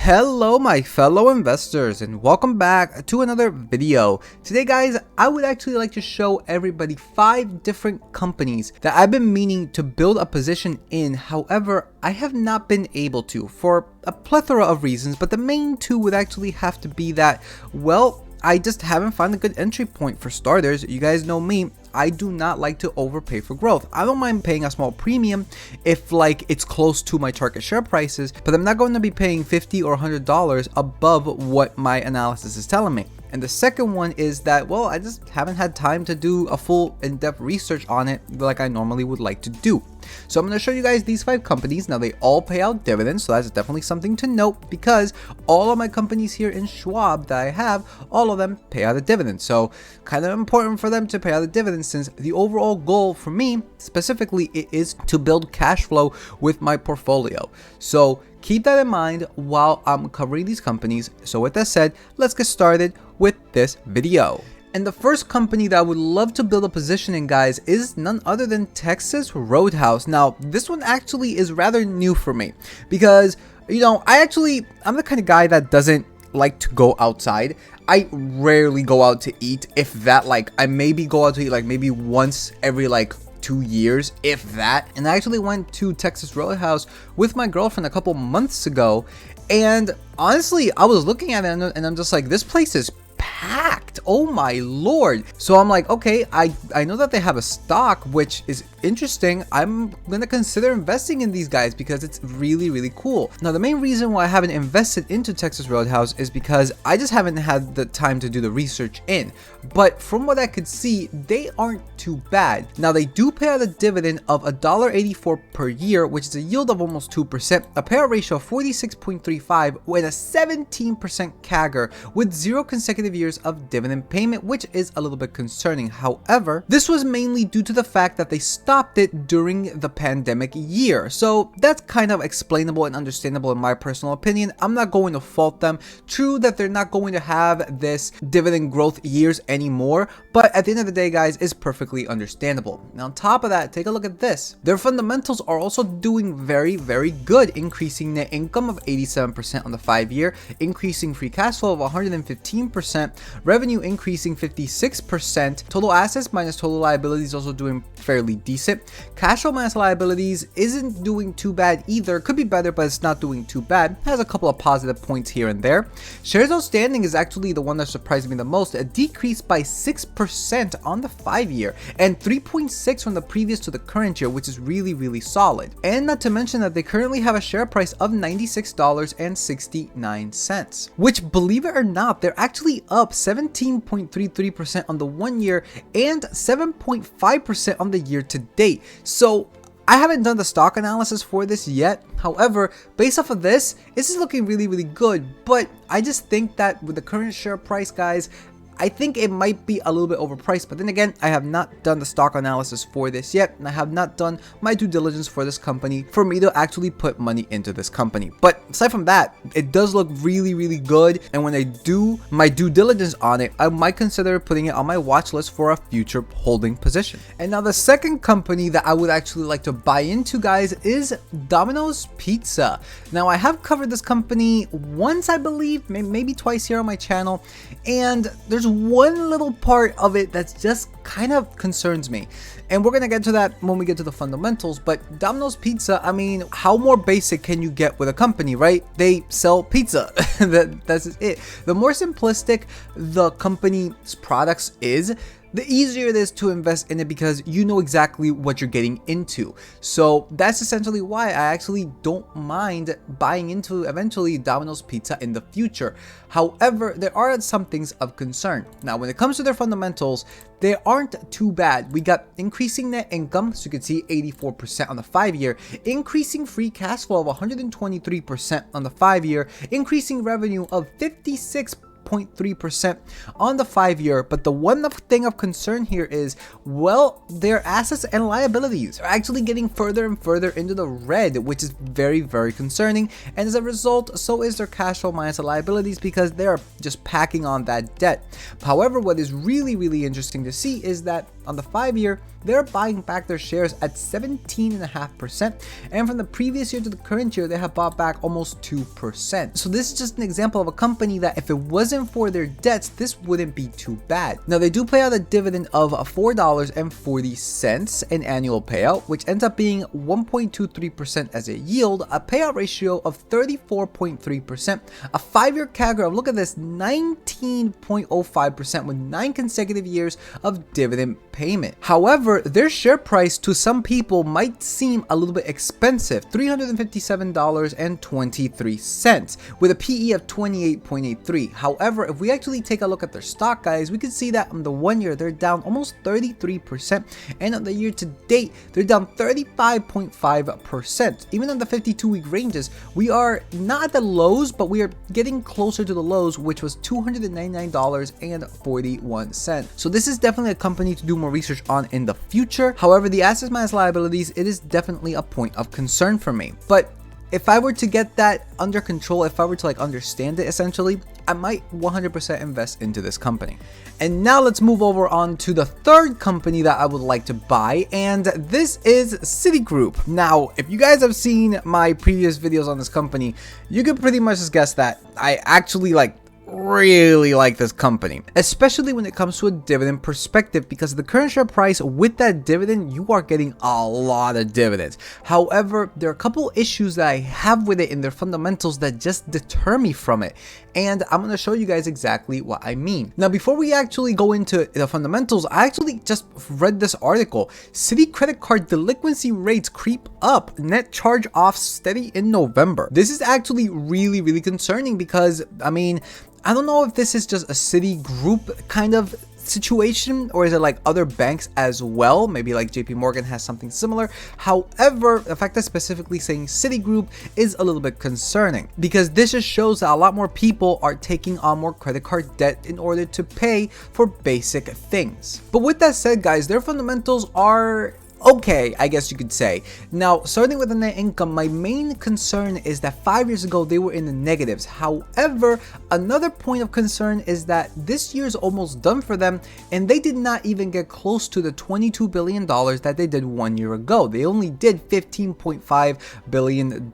Hello my fellow investors and welcome back to another video. Today guys, I would actually like to show everybody 5 different companies that I've been meaning to build a position in. However, I have not been able to for a plethora of reasons, but the main 2 would actually have to be that, well, I just haven't found a good entry point. For starters, you guys know me, I do not like to overpay for growth. I don't mind paying a small premium if like it's close to my target share prices, but I'm not going to be paying $50 or $100 above what my analysis is telling me. And the second one is that, well, I just haven't had time to do a full in-depth research on it like I normally would like to do. So I'm going to show you guys these 5 companies. Now they all pay out dividends, so that's definitely something to note because all of my companies here in Schwab that I have, all of them pay out a dividend. So kind of important for them to pay out a dividend, since the overall goal for me specifically it is to build cash flow with my portfolio. So keep that in mind while I'm covering these companies. So with that said, let's get started with this video. And the first company that I would love to build a position in, guys, is none other than Texas Roadhouse. Now, this one actually is rather new for me because, you know, I'm the kind of guy that doesn't like to go outside. I rarely go out to eat, if that. Like, I maybe go out to eat like maybe once every like 2 years, if that. And I actually went to Texas Roadhouse with my girlfriend a couple months ago, and honestly, I was looking at it and I'm just like, this place is packed. Oh my lord. So I'm like, okay, I know that they have a stock, which is interesting. I'm gonna consider investing in these guys because it's really cool. Now the main reason why I haven't invested into Texas Roadhouse is because I just haven't had the time to do the research in, but from what I could see, they aren't too bad. Now they do pay out a dividend of $1.84 per year, which is a yield of almost 2%, a payout ratio of 46.35 with a 17% CAGR with 0 consecutive years of dividend payment, which is a little bit concerning. However, this was mainly due to the fact that they stopped it during the pandemic year. So that's kind of explainable and understandable in my personal opinion. I'm not going to fault them. True that they're not going to have this dividend growth years anymore, but at the end of the day, guys, it's perfectly understandable. Now on top of that, take a look at this. Their fundamentals are also doing very good, increasing net income of 87% on the 5-year, increasing free cash flow of 115%, revenue increasing 56%, total assets minus total liabilities also doing fairly decent. Cash flow minus liabilities isn't doing too bad either. Could be better, but it's not doing too bad. Has a couple of positive points here and there. Shares outstanding is actually the one that surprised me the most. A decrease by 6% on the 5-year and 3.6 from the previous to the current year, which is really solid. And not to mention that they currently have a share price of $96.69, which, believe it or not, they're actually up 17.33% on the 1-year and 7.5% on the year to date. So I haven't done the stock analysis for this yet. However, based off of this is looking really good. But I just think that with the current share price, guys, I think it might be a little bit overpriced. But then again, I have not done the stock analysis for this yet, and I have not done my due diligence for this company for me to actually put money into this company. But aside from that, it does look really good, and when I do my due diligence on it, I might consider putting it on my watch list for a future holding position. And now the second company that I would actually like to buy into, guys, is Domino's Pizza. Now I have covered this company once, I believe, maybe twice here on my channel, and there's one little part of it that's just kind of concerns me, and we're gonna get to that when we get to the fundamentals. But Domino's Pizza, I mean, how more basic can you get with a company, right? They sell pizza. That's it. The more simplistic the company's products is, the easier it is to invest in it because you know exactly what you're getting into. So that's essentially why I actually don't mind buying into eventually Domino's Pizza in the future. However, there are some things of concern. Now, when it comes to their fundamentals, they aren't too bad. We got increasing net income, so you can see 84% on the 5-year, increasing free cash flow of 123% on the 5-year, increasing revenue of 56.3% on the 5-year. But the one thing of concern here is, well, their assets and liabilities are actually getting further and further into the red, which is very concerning. And as a result, so is their cash flow minus the liabilities, because they're just packing on that debt. However, what is really interesting to see is that On the 5-year, they're buying back their shares at 17.5%, and from the previous year to the current year, they have bought back almost 2%. So this is just an example of a company that if it wasn't for their debts, this wouldn't be too bad. Now they do pay out a dividend of $4.40 in annual payout, which ends up being 1.23% as a yield, a payout ratio of 34.3%, a 5-year CAGR of, look at this, 19.05% with 9 consecutive years of dividend payment. However, their share price to some people might seem a little bit expensive, $357.23 with a PE of 28.83. However, if we actually take a look at their stock, guys, we can see that on the 1 year they're down almost 33%, and on the year to date they're down 35.5%. Even on the 52-week ranges, we are not at the lows, but we are getting closer to the lows, which was $299.41. So this is definitely a company to do more research on in the future. However, the assets minus liabilities, it is definitely a point of concern for me. But if I were to get that under control, if I were to understand it essentially, I might 100% invest into this company. And now let's move over on to the third company that I would like to buy, and this is Citigroup. Now, if you guys have seen my previous videos on this company, you could pretty much just guess that I actually really like this company, especially when it comes to a dividend perspective, because the current share price with that dividend, you are getting a lot of dividends. However, there are a couple issues that I have with it in their fundamentals that just deter me from it, and I'm going to show you guys exactly what I mean. Now, before we actually go into the fundamentals, I actually just read this article. Citi credit card delinquency rates creep up, net charge-offs steady in November. This is actually really concerning because, I mean, I don't know if this is just a Citigroup kind of situation, or is it like other banks as well? Maybe like JP Morgan has something similar. However, the fact that specifically saying Citigroup is a little bit concerning, because this just shows that a lot more people are taking on more credit card debt in order to pay for basic things. But with that said, guys, their fundamentals are okay, I guess you could say. Now, starting with the net income, my main concern is that 5 years ago they were in the negatives. However, another point of concern is that this year's almost done for them, and they did not even get close to the $22 billion that they did 1 year ago. They only did $15.5 billion.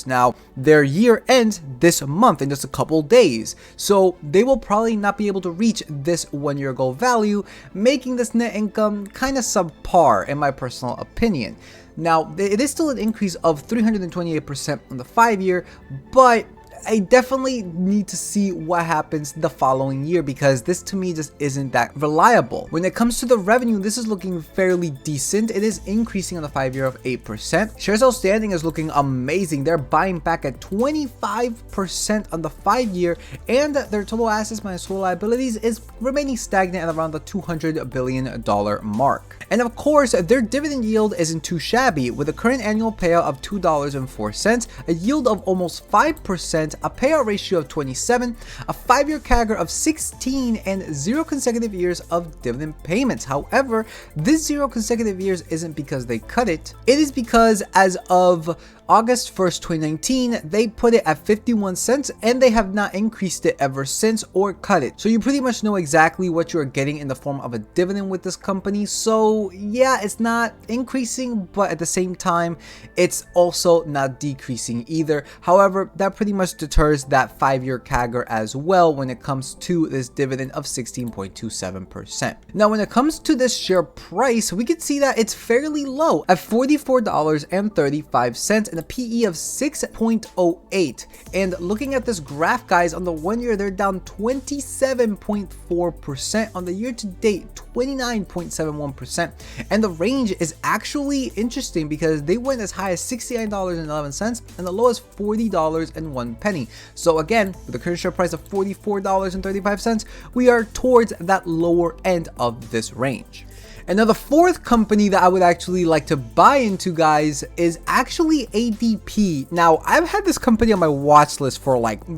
Now, their year ends this month in just a couple days, so they will probably not be able to reach this 1 year ago value, making this net income kind of subpar in my personal opinion. Now, it is still an increase of 328% on the 5 year, but I definitely need to see what happens the following year, because this to me just isn't that reliable. When it comes to the revenue, this is looking fairly decent. It is increasing on the 5 year of 8%. Shares outstanding is looking amazing. They're buying back at 25% on the 5 year, and their total assets minus total liabilities is remaining stagnant at around the $200 billion mark. And of course, their dividend yield isn't too shabby, with a current annual payout of $2.04, a yield of almost 5%, a payout ratio of 27, a 5-year CAGR of 16, and 0 consecutive years of dividend payments. However, this 0 consecutive years isn't because they cut it. It is because as of August 1st, 2019, they put it at 51 cents, and they have not increased it ever since or cut it. So you pretty much know exactly what you're getting in the form of a dividend with this company. So yeah, it's not increasing, but at the same time, it's also not decreasing either. However, that pretty much deters that 5-year CAGR as well when it comes to this dividend of 16.27%. Now, when it comes to this share price, we can see that it's fairly low at $44.35 and a PE of 6.08. And looking at this graph, guys, on the 1 year, they're down 27.4%. On the year to date, 29.71%. And the range is actually interesting because they went as high as $69.11 and the low as $40.01. So again, with the current share price of $44.35, we are towards that lower end of this range. And now the fourth company that I would actually like to buy into, guys, is actually ADP. Now, I've had this company on my watch list for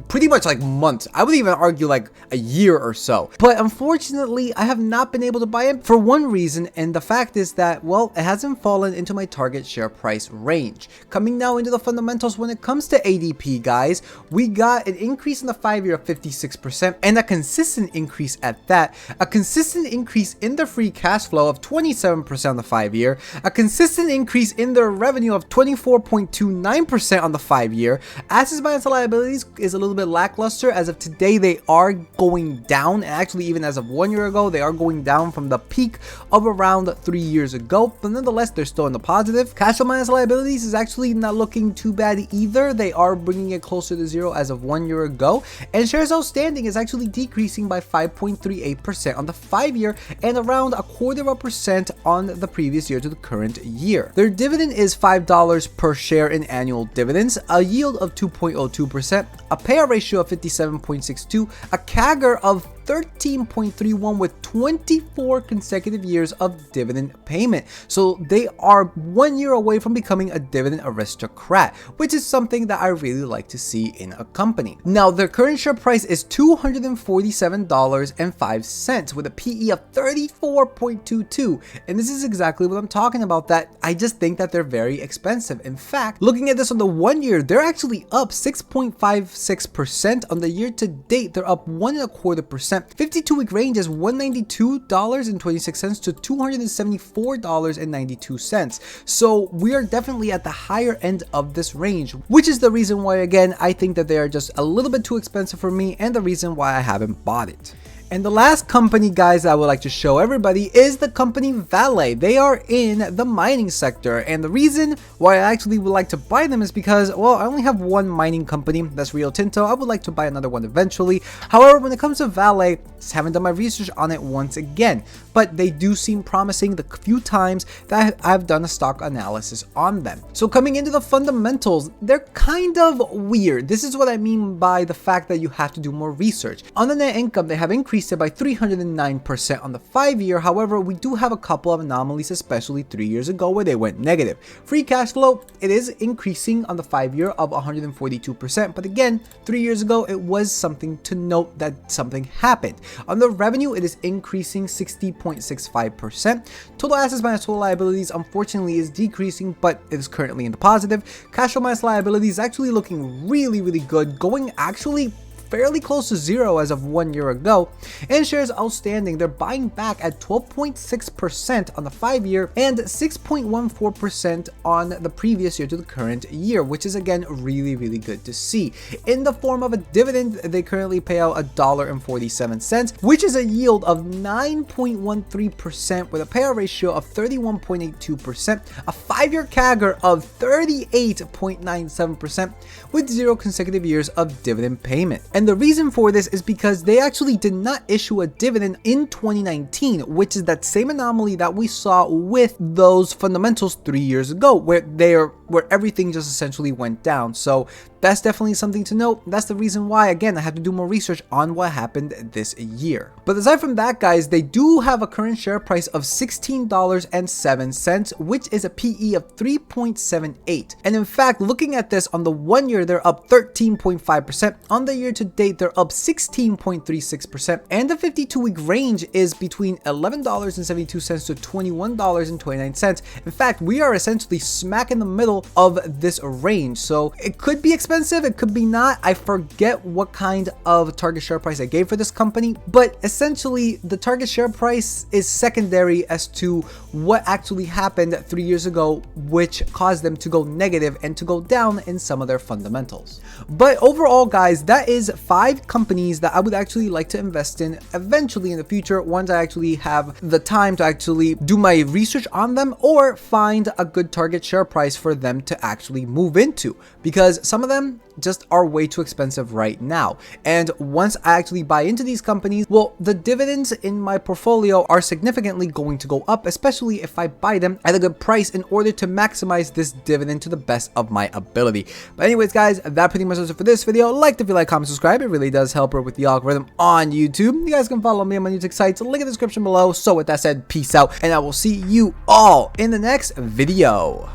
pretty much months. I would even argue a year or so. But unfortunately, I have not been able to buy it for one reason, and the fact is that, well, it hasn't fallen into my target share price range. Coming now into the fundamentals when it comes to ADP, guys, we got an increase in the 5 year of 56% and a consistent increase at that. A consistent increase in the free cash flow of 27% on the 5-year, a consistent increase in their revenue of 24.29% on the 5-year. Assets minus liabilities is a little bit lackluster. As of today, they are going down, and actually even as of 1 year ago, they are going down from the peak of around 3 years ago, but nonetheless, they're still in the positive. Cash flow minus liabilities is actually not looking too bad either. They are bringing it closer to zero as of 1 year ago, and shares outstanding is actually decreasing by 5.38% on the 5-year and around 0.25% on the previous year to the current year. Their dividend is $5 per share in annual dividends, a yield of 2.02%, a payout ratio of 57.62, a CAGR of 13.31 with 24 consecutive years of dividend payment. So they are 1 year away from becoming a dividend aristocrat, which is something that I really like to see in a company. Now, their current share price is $247.05 with a PE of 34.22. And this is exactly what I'm talking about, that I just think that they're very expensive. In fact, looking at this on the 1 year, they're actually up 6.56%. On the year to date, they're up 1.25%. 52-week range is $192.26 to $274.92. So we are definitely at the higher end of this range, which is the reason why, again, I think that they are just a little bit too expensive for me, and the reason why I haven't bought it. And the last company, guys, that I would like to show everybody is the company Vale. They are in the mining sector, and the reason why I actually would like to buy them is because, well, I only have one mining company, that's Rio Tinto. I would like to buy another one eventually. However, when it comes to Vale, just haven't done my research on it once again, but they do seem promising the few times that I've done a stock analysis on them. So coming into the fundamentals, they're kind of weird. This is what I mean by the fact that you have to do more research. On the net income, they have increased it by 309% on the 5-year. However, we do have a couple of anomalies, especially 3 years ago where they went negative. Free cash flow, it is increasing on the 5-year of 142%, but again, 3 years ago it was something to note that something happened. On the revenue, it is increasing 60.65%. Total assets minus total liabilities, unfortunately, is decreasing, but it is currently in the positive. Cash flow minus liabilities is actually looking really good, going actually fairly close to zero as of 1 year ago. And shares outstanding, they're buying back at 12.6% on the 5-year and 6.14% on the previous year to the current year, which is again really good to see. In the form of a dividend, they currently pay out $1.47, which is a yield of 9.13% with a payout ratio of 31.82%, a 5-year CAGR of 38.97% with 0 consecutive years of dividend payment. And the reason for this is because they actually did not issue a dividend in 2019, which is that same anomaly that we saw with those fundamentals 3 years ago, where everything just essentially went down. So that's definitely something to note. That's the reason why, again, I had to do more research on what happened this year. But aside from that, guys, they do have a current share price of $16.07, which is a PE of 3.78. And in fact, looking at this on the 1 year, they're up 13.5%. On the year to date, they're up 16.36%. And the 52-week range is between $11.72 to $21.29. In fact, we are essentially smack in the middle of this range. So it could be expensive, it could be not. I forget what kind of target share price I gave for this company, but essentially the target share price is secondary as to what actually happened 3 years ago, which caused them to go negative and to go down in some of their fundamentals. But overall, guys, that is 5 companies that I would actually like to invest in eventually in the future, once I actually have the time to actually do my research on them or find a good target share price for them to actually move into, because some of them just are way too expensive right now. And once I actually buy into these companies, well, the dividends in my portfolio are significantly going to go up, especially if I buy them at a good price in order to maximize this dividend to the best of my ability. But anyways, guys, that pretty much does it for this video. Like if you like, comment, subscribe. It really does help her with the algorithm on YouTube. You guys can follow me on my music sites, link in the description below. So with that said, peace out, and I will see you all in the next video.